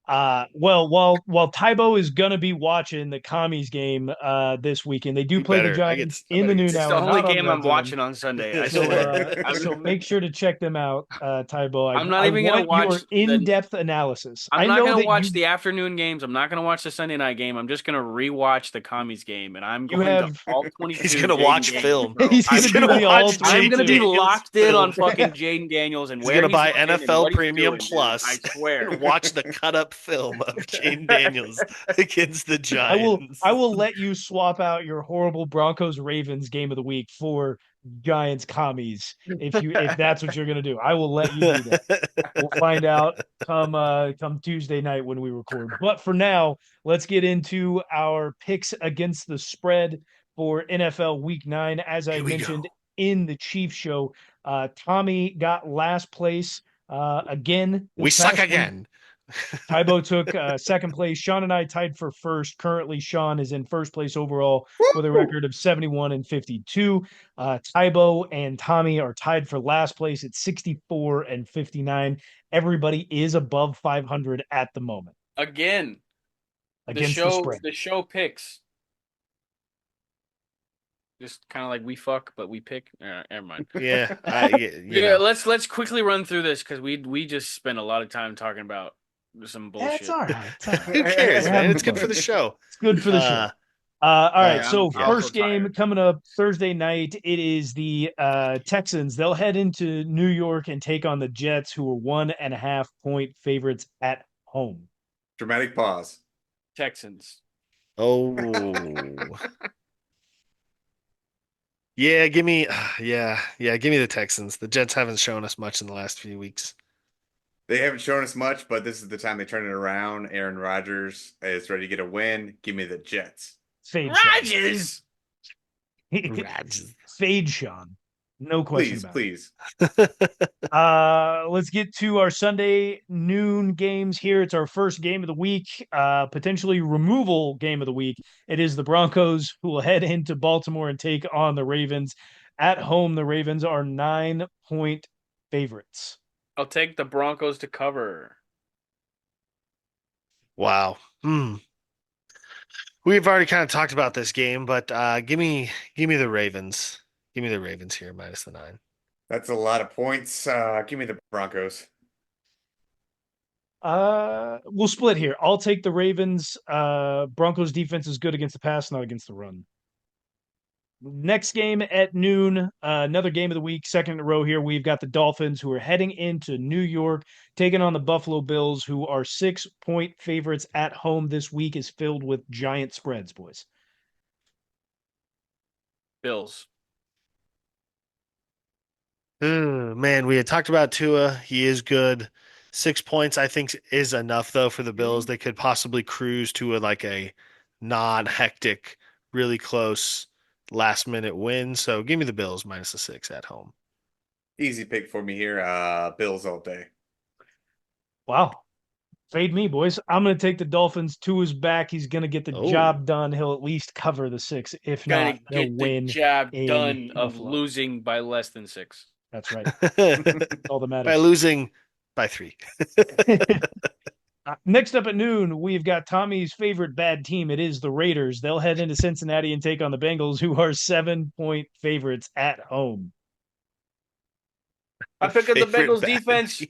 While Tybo is gonna be watching the commies game this weekend, they do You play the better. Giants I in the better get noon to It's the hour, see only not on game I'm Red Zone. watching on Sunday. I So swear. so make sure to check them out, Tybo. I'm not I even gonna want your watch the. in-depth analysis. I'm I not know gonna that watch the afternoon games. I'm not gonna watch the Sunday night game. I'm just gonna rewatch the commies game, and I'm you going to have all He's 22 gonna Jaden watch Daniels, film. bro. he's He's gonna do gonna the all watch I'm gonna Jaden be 22. Daniels locked in on film. fucking Jaden Daniels and He's where gonna he's buy looking and NFL what he's Premium doing, dude. I Plus swear. and watch the cut up film of Jaden Daniels against the I Giants. will let you swap out your horrible Broncos Ravens game of the week for Giants commies if that's what you're gonna do. I will let you do that. We'll find out come Tuesday night when we record. But for now, let's get into our picks against the spread for NFL Week 9. As I Here we mentioned go. in the Chiefs show, Tommy got last place again We this suck past week. again. Tybo took second place. Sean and I tied for first. Currently, Sean is in first place overall with a Woo! record of 71 and 52. Tybo and Tommy are tied for last place at 64 and 59. Everybody is above 500 at the moment Again, the against the show spread. the show picks. Just kind of like we fuck, but we pick. Never mind. Yeah, Yeah, let's quickly run through this because we just spent a lot of time talking about some That's bullshit. all right. It's all right. who cares, We're man? having It's good for fun. the show. It's good for the Uh, show. All right. So I'm yeah. also first game tired. coming up Thursday night. It is the Texans. They'll head into New York and take on the Jets, who are 1.5 point favorites at home. Dramatic pause. Texans. Oh, yeah. Give me, yeah. Give me the Texans. The Jets haven't shown us much in the last few weeks. They haven't shown us much, but this is the time they turn it around. Aaron Rodgers is ready to get a win. Give me the Jets. Fade Sean. Rodgers. Rats. Fade Sean. No question Please, about it. please. Let's get to our Sunday noon games here. It's our first game of the week, potentially removal game of the week. It is the Broncos who will head into Baltimore and take on the Ravens. At home, the Ravens are 9 point favorites. I'll take the Broncos to cover. Wow. We've already kind of talked about this game, but give me the Ravens. Give me the Ravens here minus the 9. That's a lot of points. Give me the Broncos. We'll split here. I'll take the Ravens. Broncos defense is good against the pass, not against the run. Next game at noon, another game of the week, second in a row here. We've got the Dolphins who are heading into New York, taking on the Buffalo Bills, who are 6 point favorites at home. This week is filled with giant spreads, boys. Bills. Man, we had talked about Tua. He is good. 6 points, I think, is enough though for the Bills. They could possibly cruise to a non-hectic, really close last minute win. So give me the Bills minus the 6 at home. Easy pick for me here. Bills all day. Wow. Fade me, boys. I'm going to take the Dolphins to his back. He's going to get the Oh, job done. He'll at least cover the 6. If Gonna not, they'll get the win job in done of Buffalo. losing by less than 6. That's right. All that by matters. losing by 3. Next up at noon, we've got Tommy's favorite bad team. It is the Raiders. They'll head into Cincinnati and take on the Bengals, who are 7 point favorites at home. I picked up the Favorite Bengals bad defense. team.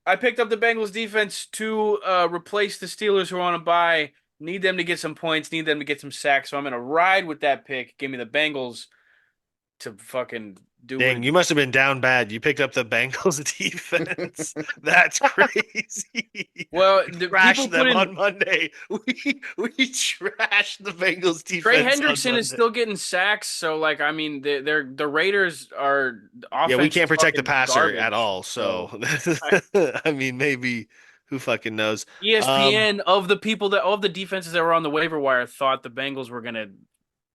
I picked up the Bengals defense to replace the Steelers who are on a bye. Need them to get some points. Need them to get some sacks. So I'm gonna ride with that pick. Give me the Bengals to fucking do what Dang, it. you must have been down bad. You picked up the Bengals defense. That's crazy. Well, We people trashed put them in on Monday. We trashed the Bengals Trey defense on Hendrickson is Monday. still getting sacks. So like, I mean, the Raiders are Yeah, we offense is can't protect the fucking passer at garbage. all. So, So I, I mean, maybe who fucking knows? Um, ESPN of the people that of the defenses that were on the waiver wire thought the Bengals were gonna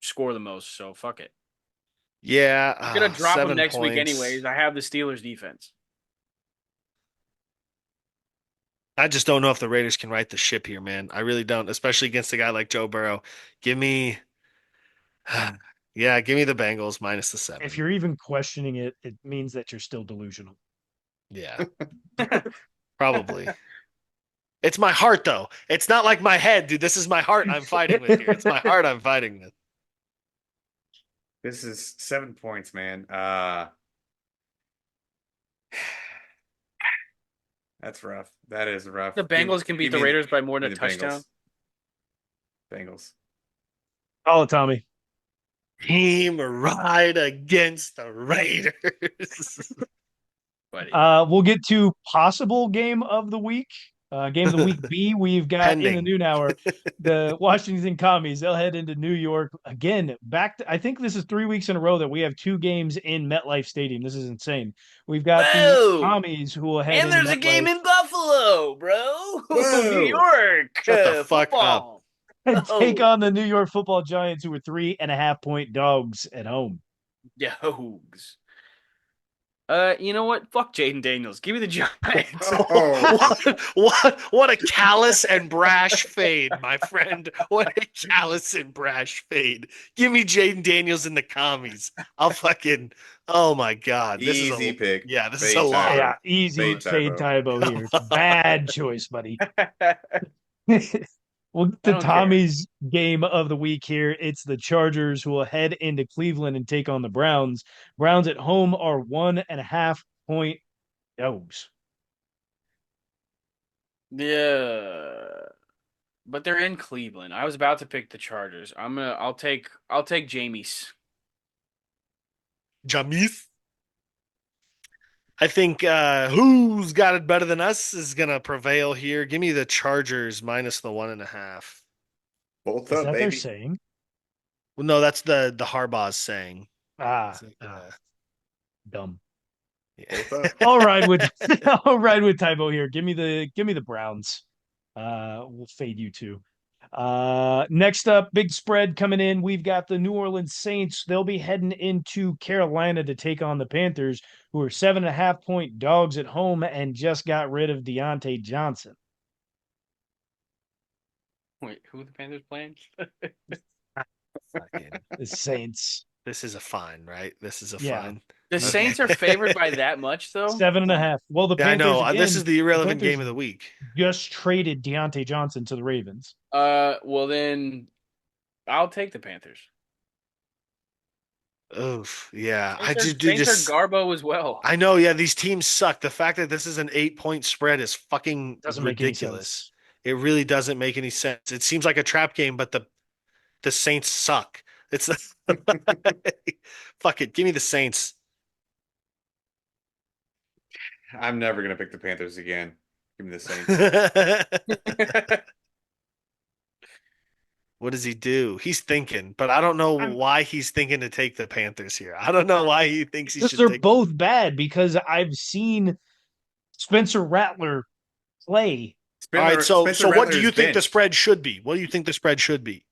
score the most. So fuck it. yeah, I'm gonna drop them seven next week points. anyways. I have the Steelers defense. I just don't know if the Raiders can right the ship here, man. I really don't, especially against a guy like Joe Burrow. Give me, yeah, give me the Bengals minus the If 7. you're even questioning it, it means that you're still delusional. Yeah, probably. It's my heart, though. It's not like my head, dude. This is my heart I'm fighting with here. It's my heart I'm fighting with. This is 7 points, man. That's rough. That is rough. The Bengals can beat give the me- Raiders by more give than a me the touchdown. Bengals. Call it, Tommy. Team ride against the Raiders. Buddy. We'll get to possible game of the week. Game of the week B, we've got in the Pending. noon hour the Washington Commies. They'll head into New York again. I think this is 3 weeks in a row that we have 2 games in MetLife Stadium. This is insane. We've got Whoa! the Commies who will head And into there's a game MetLife in Buffalo, bro. Whoa. New York. Shut the fuck football. and take Oh. on the New York Football Giants, who are 3.5-point dogs at home. Yogs. You know what? Fuck Jaden Daniels. Give me the Giants. Oh. What a callous and brash fade, my friend. What a callous and brash fade. Give me Jaden Daniels in the commies. I'll fucking, oh my God. This Easy is a, pick. Yeah, this is Fade a lot. Tybo. Yeah, easy Fade fade Tybo here. Bad choice, buddy. We'll get I to don't care. Tommy's game of the week here. It's the Chargers who will head into Cleveland and take on the Browns. Browns at home are 1.5-point dogs. Yeah. But they're in Cleveland. I was about to pick the Chargers. I'll take Jameis. Jameis. I think who's got it better than us is gonna prevail here. Give me the Chargers minus the 1.5. Both Is up, that they're baby. saying? Well, no, that's the Harbaugh's saying. Ah, Yeah. dumb. Both up. I'll ride with Tybo here. Give me the Browns. We'll fade you too. Next up, big spread coming in. We've got the New Orleans Saints. They'll be heading into Carolina to take on the Panthers, who are 7.5-point dogs at home and just got rid of Deontay Johnson. Wait, who the Panthers playing? Fucking- The Saints. This is a fine, right? This is a Yeah. fine. The Saints are favored by that much, though. 7.5. Well, the Yeah, I Panthers know. again, This is the irrelevant Panthers game of the week. just traded Deontay Johnson to the Ravens. Well then, I'll take the Panthers. Oof. Yeah. I Saints just are, do just. Garbo as well. I know. Yeah, these teams suck. The fact that this is an 8-point spread is fucking Doesn't make any ridiculous. sense. It really doesn't make any sense. It seems like a trap game, but the Saints suck. It's fuck it. Give me the Saints. I'm never gonna pick the Panthers again. Give me the Saints. What does he do? He's thinking, but I don't know why he's thinking to take the Panthers here. I don't know why he thinks he Because should they're take. both bad, because I've seen Spencer Rattler play. All right, so Spencer what do Rattler's you think the benched. spread should be? What do you think the spread should be?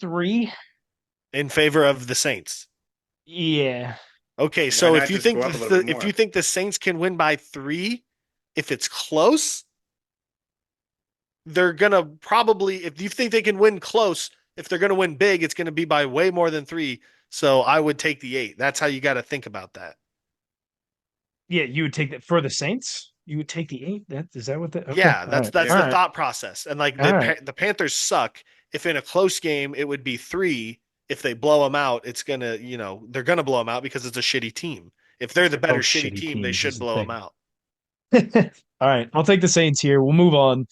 3. In favor of the Saints. Yeah. Okay, Why so not if you just think go up a little bit if more? you think the Saints can win by 3, if it's close, they're gonna probably, if you think they can win close, if they're gonna win big, it's gonna be by way more than 3. So I would take the 8. That's how you got to think about that. Yeah, you would take that for the Saints? You would take the 8? Is that what the okay. Yeah, All that's right. that's All the right. thought process. And like All right. the Panthers suck. If in a close game it would be 3, if they blow them out, it's gonna, they're gonna blow them out because it's a shitty team. If they're the better Both shitty shitty team, they teams should is the blow them thing. out. All right, I'll take the Saints here. We'll move on.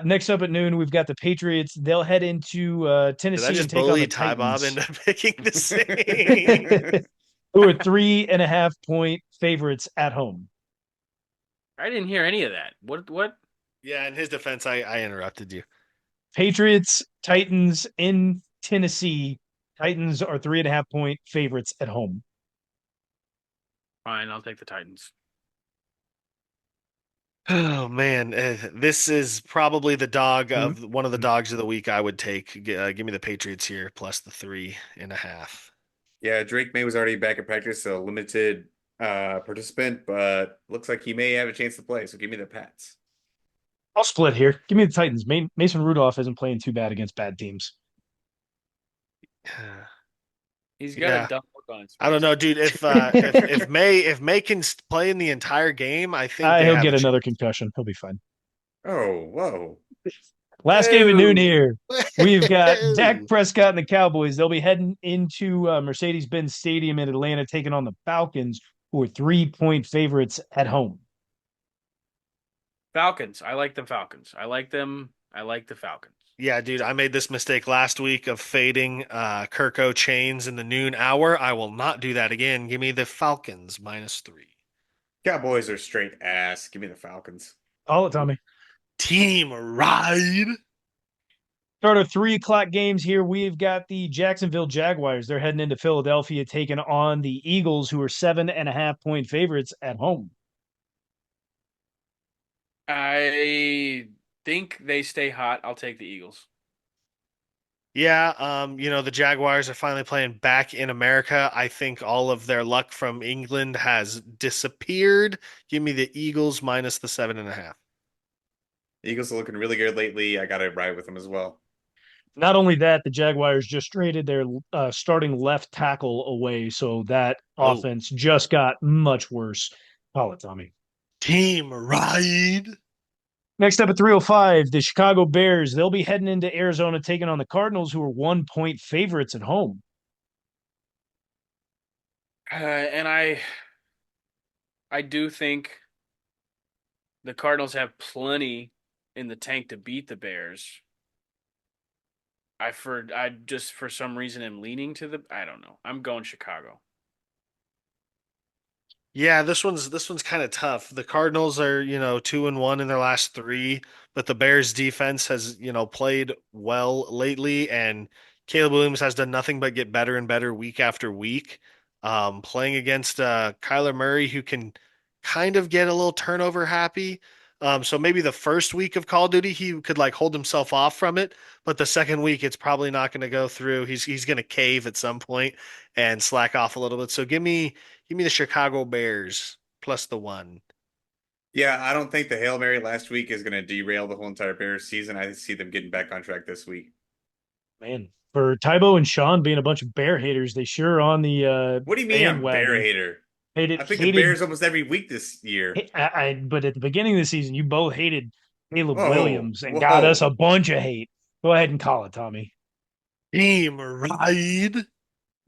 Next up at noon, we've got the Patriots. They'll head into Did Tennessee I and just take on the bully Ty Bob Titans, into picking the Saints? who are 3.5-point favorites at home. I didn't hear any of that. What? Yeah, in his defense, I interrupted you. Patriots, Titans in Tennessee. Titans are 3.5-point favorites at home. Fine, I'll take the Titans. Oh man, this is probably the dog of one of the dogs of the week. I would take. Give me the Patriots here plus the 3.5. Yeah, Drake May was already back at practice, a limited participant, but looks like he may have a chance to play. So give me the Pats. I'll split here. Give me the Titans. Mason Rudolph isn't playing too bad against bad teams. He's got Yeah. a dumb I don't know, dude. If May can play in the entire game, I think they He'll have get a another concussion. He'll be fine. Oh, whoa. Last game at noon Ew. here. We've got Dak chance. Prescott and the Cowboys. They'll be heading into Mercedes-Benz Stadium in Atlanta, taking on the Falcons, who are 3-point favorites at home. Falcons. I like the Falcons. I like them. I like the Falcons. Yeah, dude, I made this mistake last week of fading Kirko Chains in the noon hour. I will not do that again. Give me the Falcons -3. Cowboys are straight ass. Give me the Falcons. Call it, Tommy. Team ride. Start our 3 o'clock games here. We've got the Jacksonville Jaguars. They're heading into Philadelphia, taking on the Eagles, who are 7.5-point favorites at home. I think they stay hot. I'll take the Eagles. Yeah, the Jaguars are finally playing back in America. I think all of their luck from England has disappeared. Give me the Eagles -7.5. Eagles are looking really good lately. I got to ride with them as well. Not only that, the Jaguars just traded their starting left tackle away, so that Oh. offense just got much worse. Call it, Tommy. Team ride. Next up at 3:05, the Chicago Bears. They'll be heading into Arizona, taking on the Cardinals, who are 1-point favorites at home. And I do think the Cardinals have plenty in the tank to beat the Bears. I just for some reason am leaning to I don't know. I'm going Chicago. Yeah, this one's kind of tough. The Cardinals are, 2-1 in their last 3, but the Bears defense has, played well lately, and Caleb Williams has done nothing but get better and better week after week. Playing against Kyler Murray, who can kind of get a little turnover happy. So maybe the first week of Call of Duty he could like hold himself off from it, but the second week it's probably not going to go through. He's going to cave at some point and slack off a little bit. So give me the Chicago Bears +1. Yeah, I don't think the Hail Mary last week is going to derail the whole entire Bears season. I see them getting back on track this week. Man, for Tybo and Sean being a bunch of Bear haters, they sure on the What do you mean I'm a bandwagon. Bear hater? Hated, I think the hated, Bears almost every week this year. but at the beginning of the season, you both hated Caleb Whoa, Williams and whoa. got us a bunch of hate. Go ahead and call it, Tommy. Team ride.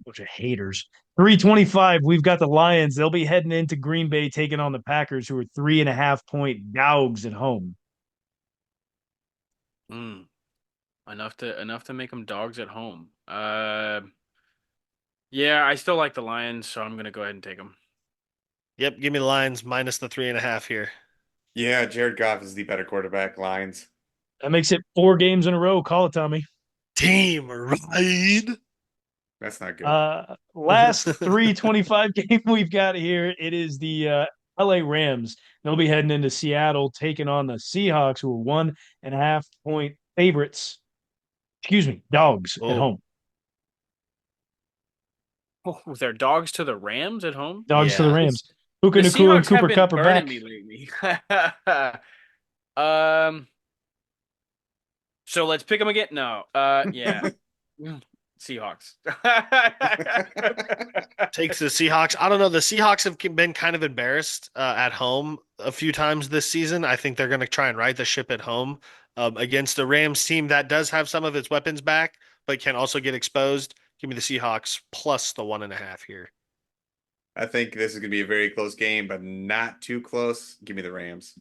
Bunch of haters. 3:25, we've got the Lions. They'll be heading into Green Bay, taking on the Packers, who are 3.5-point dogs at home. Enough to make them dogs at home. Yeah, I still like the Lions, so I'm gonna go ahead and take them. Yep, give me the Lions -3.5 here. Yeah, Jared Goff is the better quarterback. Lions. That makes it 4 games in a row. Call it, Tommy. Team ride. That's not good. Last 3:25 game we've got here. It is the LA Rams. They'll be heading into Seattle, taking on the Seahawks, who are 1.5-point favorites. Excuse me, dogs at home. Oh, with their dogs to the Rams at home. Dogs to the Yeah. Rams. Puka The Nacua and Seahawks have Cooper been Kupp are back. burning me lately. So let's pick them again. No. Yeah. Seahawks. Takes the Seahawks. I don't know. The Seahawks have been kind of embarrassed at home a few times this season. I think they're going to try and right the ship at home against the Rams team that does have some of its weapons back, but can also get exposed. Give me the Seahawks +1.5 here. I think this is going to be a very close game, but not too close. Give me the Rams.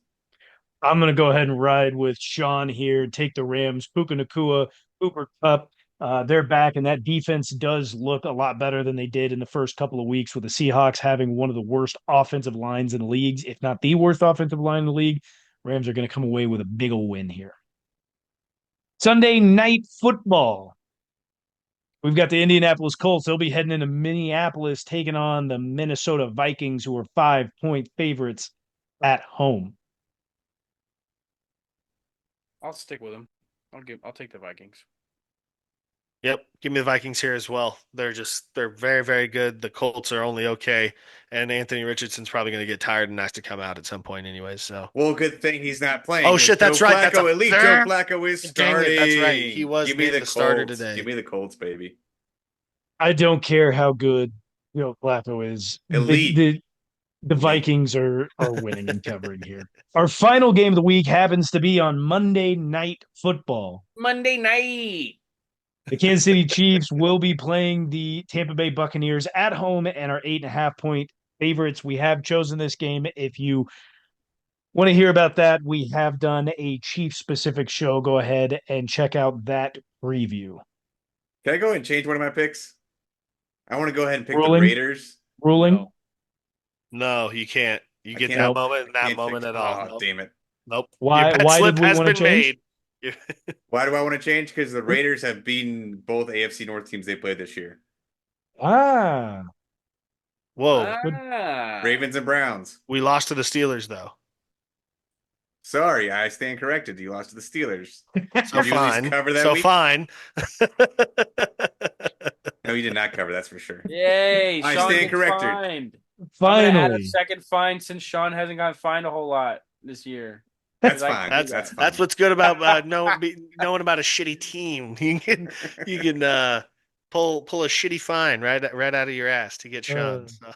I'm going to go ahead and ride with Sean here. Take the Rams. Puka Nacua, Cooper Kupp. They're back, and that defense does look a lot better than they did in the first couple of weeks, with the Seahawks having one of the worst offensive lines in the leagues, if not the worst offensive line in the league. Rams are going to come away with a big ol' win here. Sunday night football. We've got the Indianapolis Colts. They'll be heading into Minneapolis, taking on the Minnesota Vikings, who are 5-point favorites at home. I'll stick with them. I'll take the Vikings. Yep, give me the Vikings here as well. They're very, very good. The Colts are only okay, and Anthony Richardson's probably going to get tired and has to come out at some point anyways. So, Well, good thing he's not playing. Oh, shit, that's Joe right. That's Flacco, a at least Joe third- Flacco is Dang starting. it, that's right. He was Give me named the the starter Colts. today. Give me the Colts, baby. I don't care how good Flacco is Elite. the Vikings are winning and covering here. Our final game of the week happens to be on Monday Night Football. Monday night. The Kansas City Chiefs will be playing the Tampa Bay Buccaneers at home and are 8.5-point favorites. We have chosen this game. If you want to hear about that, we have done a Chiefs specific show. Go ahead and check out that preview. Can I go ahead and change one of my picks? I want to go ahead and pick Ruling? the Raiders. Ruling? No. No, you can't. You I get can't- that Nope. moment in that Can't moment pick- at all. Oh, Nope. damn it. Nope. Why- Your bet why slip did we has wanna been change? made. Why do I want to change? Because the Raiders have beaten both AFC North teams they played this year. Ah, Whoa. Ah. Ravens and Browns. We lost to the Steelers though. Sorry, I stand corrected. You lost to the Steelers. So Did you at least fine. cover that So week? fine. No, you did not cover. That's for sure. Yay! I Sean stand gets corrected. fined. I'm gonna add a finally. second fine since Sean hasn't gotten fined a whole lot this year. That's I fine. can do That's that. fine. That's what's good about knowing about a shitty team. You can pull a shitty fine right out of your ass to get Sean. So.